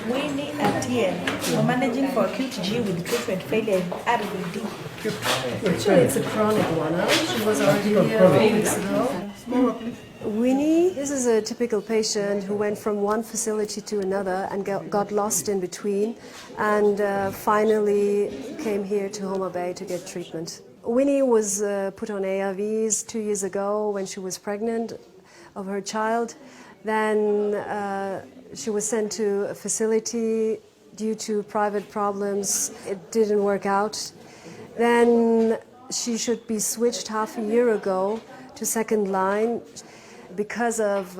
Winnie and Ian were managing for acute G with treatment failure in RVD. Actually, it's a chronic one, huh? She was already here 4 weeks ago. Winnie, this is a typical patient who went from one facility to another and got lost in between and finally came here to Homa Bay to get treatment. Winnie was put on ARVs 2 years ago when she was pregnant of her child. Then she was sent to a facility due to private problems. It didn't work out. Then she should be switched half a year ago to second line. Because of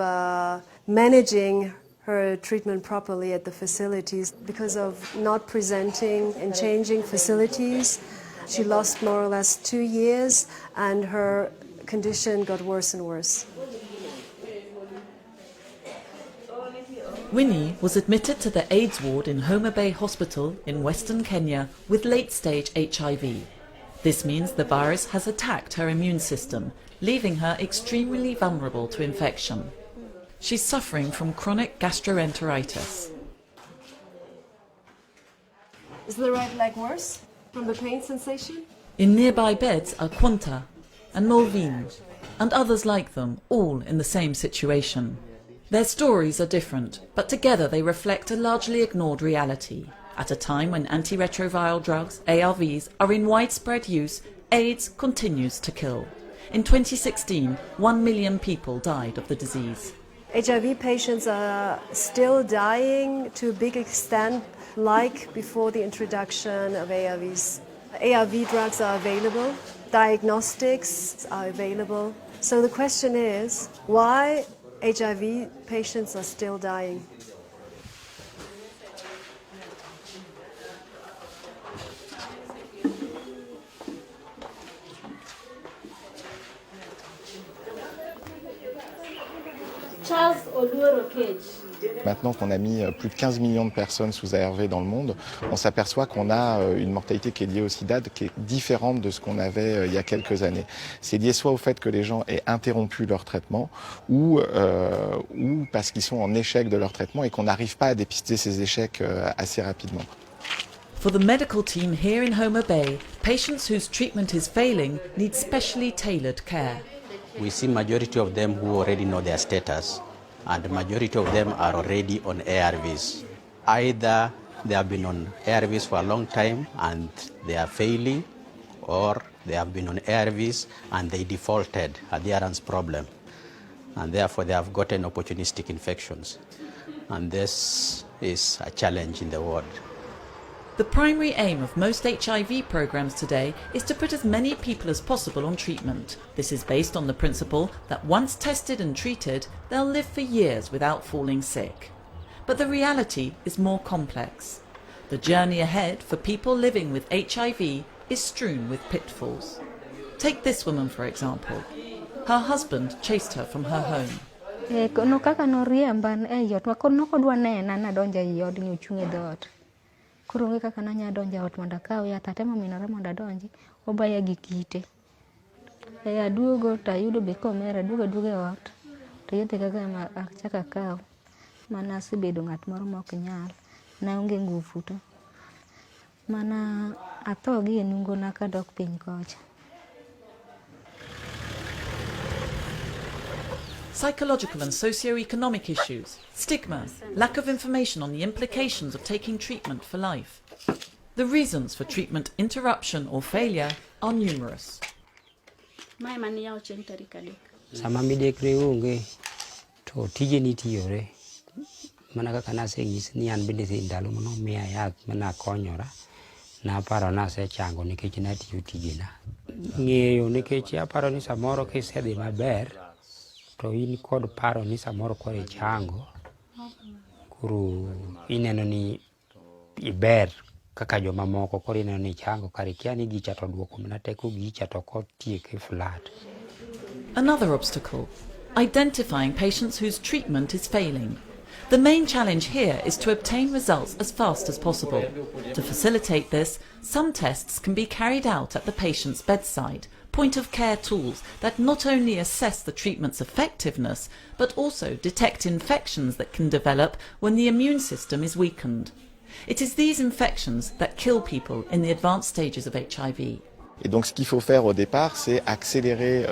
managing her treatment properly at the facilities, because of not presenting and changing facilities, she lost more or less 2 years and her condition got worse and worse. Winnie was admitted to the AIDS ward in Homa Bay Hospital in Western Kenya with late-stage HIV. This means the virus has attacked her immune system, leaving her extremely vulnerable to infection. She's suffering from chronic gastroenteritis. Is the right leg worse from the pain sensation? In nearby beds are Quanta and Mulveen and others like them, all in the same situation. Their stories are different, but together they reflect a largely ignored reality. At a time when antiretroviral drugs, ARVs, are in widespread use, AIDS continues to kill. In 2016, 1 million people died of the disease. HIV patients are still dying to a big extent, like before the introduction of ARVs. ARV drugs are available, diagnostics are available. So the question is, why HIV patients are still dying? Maintenant qu'on a mis plus de 15 millions de personnes sous ARV dans le monde, on s'aperçoit qu'on a une mortalité qui est liée au sida, qui est différente de ce qu'on avait il y a quelques années. C'est lié soit au fait que les gens aient interrompu leur traitement ou parce qu'ils sont en échec de leur traitement et qu'on n'arrive pas à dépister ces échecs assez rapidement. For the medical team here in Homa Bay, patients whose treatment is failing need specially tailored care. We see majority of them who already know their status, and the majority of them are already on ARVs. Either they have been on ARVs for a long time and they are failing, or they have been on ARVs and they defaulted, adherence problem, and therefore they have gotten opportunistic infections. And this is a challenge in the world. The primary aim of most HIV programs today is to put as many people as possible on treatment. This is based on the principle that once tested and treated, they'll live for years without falling sick. But the reality is more complex. The journey ahead for people living with HIV is strewn with pitfalls. Take this woman, for example. Her husband chased her from her home. Kurungi kaka nanya donja ot mondo akaw yath atemo minore mondo adonji obaya gi kite. Aduogo to ayudo be komera aduogo e ot to yedhe kaka achako akaw mana asebedo ng'at moro ma ok nyal naonge ngufu to mana atho gi e nungona kadok piny kocha. Psychological and socio-economic issues, stigma, lack of information on the implications of taking treatment for life. The reasons for treatment interruption or failure are numerous. Sama midekre onge to tije nitiyore mana kaka naseng'isi ni an bende ndalo mano miya yath mana konyora naparo nasechango nikech natiyo tijena. Ng'eyo nikech aparo ni samoro kisedhi maber to in kod paro ni samoro kore chango kuru ineno ni iber kaka joma moko koro ineno ni chango kare kia ni gicha to duoko mana teko gicha to kotieke flat. Another obstacle, identifying patients whose treatment is failing. The main challenge here is to obtain results as fast as possible. To facilitate this, some tests can be carried out at the patient's bedside, point-of-care tools that not only assess the treatment's effectiveness, but also detect infections that can develop when the immune system is weakened. It is these infections that kill people in the advanced stages of HIV. Et donc ce qu'il faut faire au départ, c'est accélérer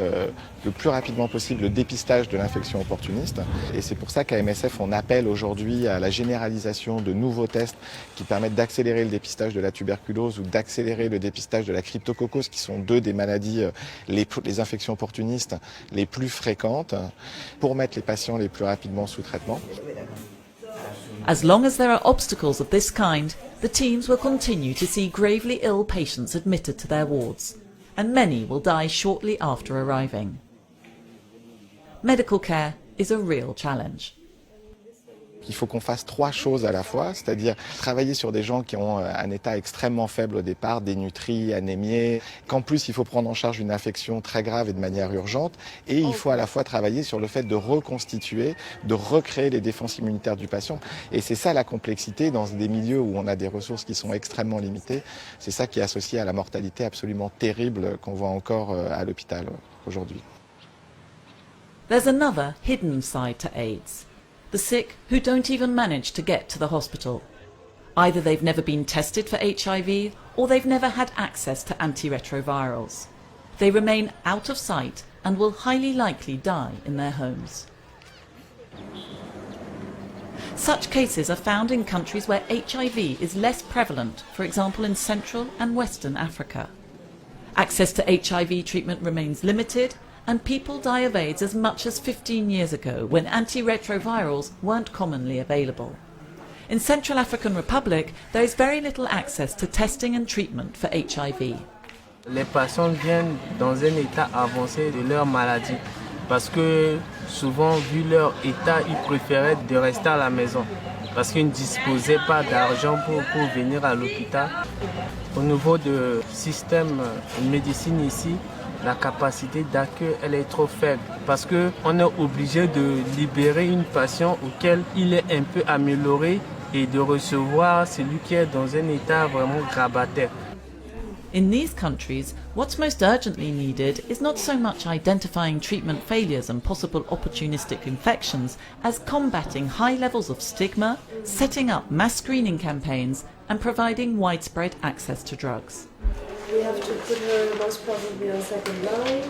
le plus rapidement possible le dépistage de l'infection opportuniste. Et c'est pour ça qu'à MSF, on appelle aujourd'hui à la généralisation de nouveaux tests qui permettent d'accélérer le dépistage de la tuberculose ou d'accélérer le dépistage de la cryptococcose, qui sont deux des maladies, les infections opportunistes les plus fréquentes, pour mettre les patients les plus rapidement sous traitement. As long as there are obstacles of this kind, the teams will continue to see gravely ill patients admitted to their wards, and many will die shortly after arriving. Medical care is a real challenge. Il faut qu'on fasse trois choses à la fois, c'est-à-dire travailler sur des gens qui ont un état extrêmement faible au départ, dénutris, anémiés, qu'en plus il faut prendre en charge une infection très grave et de manière urgente, et il faut à la fois travailler sur le fait de reconstituer, de recréer les défenses immunitaires du patient. Et c'est ça la complexité dans des milieux où on a des ressources qui sont extrêmement limitées. C'est ça qui est associé à la mortalité absolument terrible qu'on voit encore à l'hôpital aujourd'hui. There's another hidden side to AIDS. The sick who don't even manage to get to the hospital. Either they've never been tested for HIV or they've never had access to antiretrovirals. They remain out of sight and will highly likely die in their homes. Such cases are found in countries where HIV is less prevalent, for example in Central and Western Africa. Access to HIV treatment remains limited, and people die of AIDS as much as 15 years ago, when antiretrovirals weren't commonly available. In Central African Republic, there is very little access to testing and treatment for HIV. Les patients viennent dans un état avancé de leur maladie parce que souvent, vu leur état, ils préféraient de rester à la maison parce qu'ils ne disposaient pas d'argent pour venir à l'hôpital. Au niveau du système de médecine ici, la capacité d'accueil elle est trop faible parce qu'on est obligé de libérer une patiente auquel il est un peu amélioré et de recevoir celui qui est dans un état vraiment grabataire. In these countries, what's most urgently needed is not so much identifying treatment failures and possible opportunistic infections as combating high levels of stigma, setting up mass screening campaigns and providing widespread access to drugs. We have to put her most probably on second line.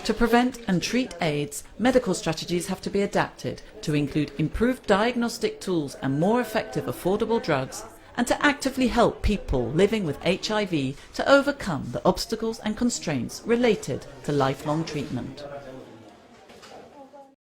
To prevent and treat AIDS, medical strategies have to be adapted to include improved diagnostic tools and more effective affordable drugs, and to actively help people living with HIV to overcome the obstacles and constraints related to lifelong treatment.